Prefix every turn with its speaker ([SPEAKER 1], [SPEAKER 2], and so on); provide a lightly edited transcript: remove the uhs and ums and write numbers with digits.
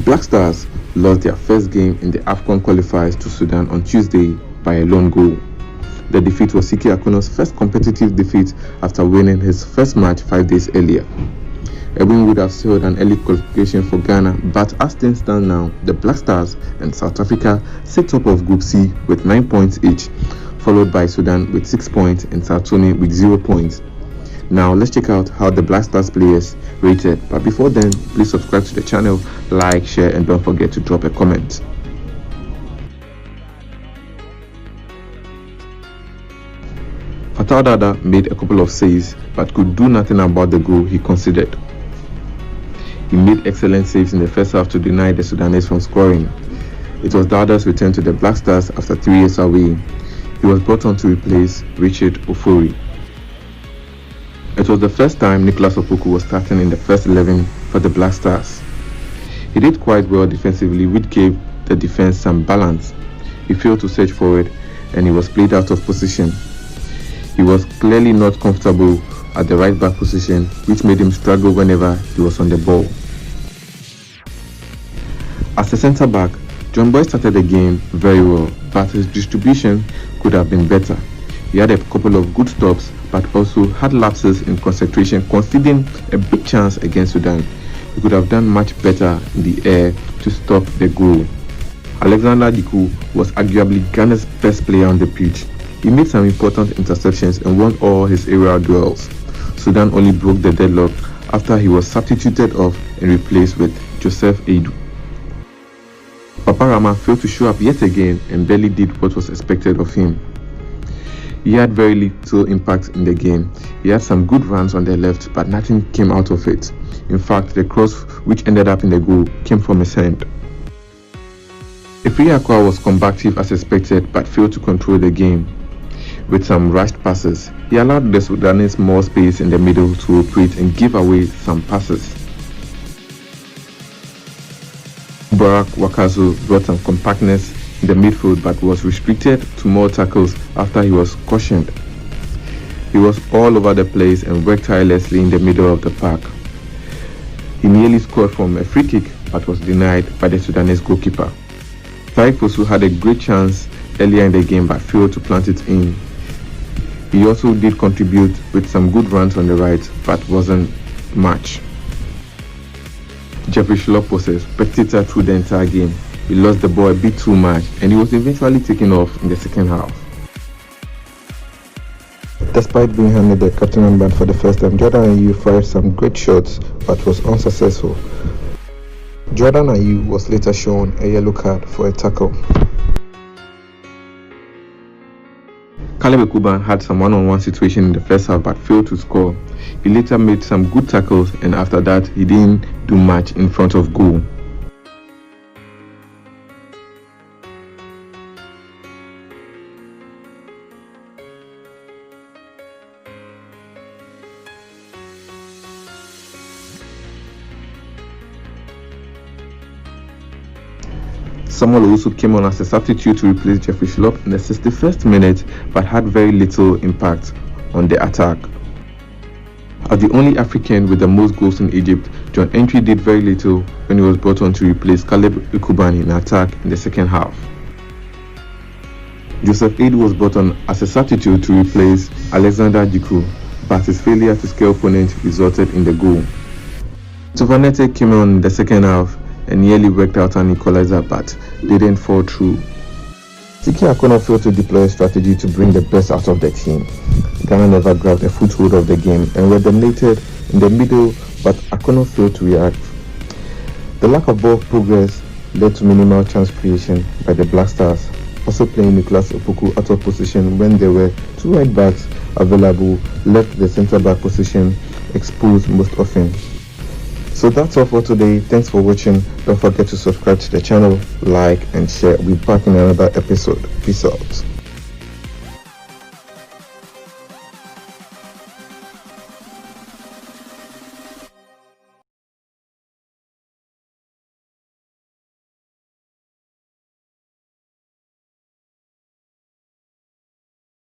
[SPEAKER 1] Black Stars lost their first game in the AFCON qualifiers to Sudan on Tuesday by a lone goal. The defeat was Siki Akono's first competitive defeat after winning his first match 5 days earlier. A win would have sealed an early qualification for Ghana, but as things stand now, the Black Stars and South Africa sit top of Group C with 9 points each, followed by Sudan with 6 points and Sao Tome with 0 points. Now let's check out how the Black Stars players rated, but before then, please subscribe to the channel, like, share, and don't forget to drop a comment. Fatal Dada made a couple of saves but could do nothing about the goal he conceded. He made excellent saves in the first half to deny the Sudanese from scoring. It was Dada's return to the Black Stars after 3 years away. He was brought on to replace Richard Ofori. It was the first time Nicholas Opoku was starting in the first 11 for the Black Stars. He did quite well defensively, which gave the defense some balance. He failed to search forward and he was played out of position. He was clearly not comfortable at the right back position, which made him struggle whenever he was on the ball. As a centre back, John Boy started the game very well, but his distribution could have been better. He had a couple of good stops, but also had lapses in concentration, conceding a big chance against Sudan. He could have done much better in the air to stop the goal. Alexander Diku was arguably Ghana's best player on the pitch. He made some important interceptions and won all his aerial duels. Sudan only broke the deadlock after he was substituted off and replaced with Joseph Edu. Papa Rama failed to show up yet again and barely did what was expected of him. He had very little impact in the game. He had some good runs on the left, but nothing came out of it. In fact, the cross which ended up in the goal came from his hand. Ifeakwa was combative as expected, but failed to control the game. With some rushed passes, he allowed the Sudanese more space in the middle to operate and give away some passes. Barak Wakazu brought some compactness in the midfield but was restricted to more tackles after he was cautioned. He was all over the place and worked tirelessly in the middle of the park. He nearly scored from a free kick but was denied by the Sudanese goalkeeper. Tariq Fosu had a great chance earlier in the game but failed to plant it in. He also did contribute with some good runs on the right, but wasn't much. Jeffrey Schlupp was a spectator through the entire game. He lost the ball a bit too much and he was eventually taken off in the second half. Despite being handed the captain armband for the first time, Jordan Ayew fired some great shots but was unsuccessful. Jordan Ayew was later shown a yellow card for a tackle. Caleb Ekuban had some one-on-one situation in the first half but failed to score. He later made some good tackles and after that he didn't do much in front of goal. Samuel Owusu came on as a substitute to replace Jeffrey Schlupp in the 61st minute but had very little impact on the attack. As the only African with the most goals in Egypt, John Entry did very little when he was brought on to replace Caleb Ekuban in attack in the second half. Joseph Edu was brought on as a substitute to replace Alexander Diku, but his failure to scare opponents resulted in the goal. Tovanete came on in the second half and nearly worked out an equalizer but didn't fall through. Siki Akono failed to deploy a strategy to bring the best out of the team. Ghana never grabbed a foothold of the game and were dominated in the middle, but Akono failed to react. The lack of ball progress led to minimal chance creation by the Black Stars, also playing Nicholas Opoku out of position when there were two right backs available, left the centre back position exposed most often. So that's all for today. Thanks for watching. Don't forget to subscribe to the channel, like and share. We'll be back in another episode. Peace out.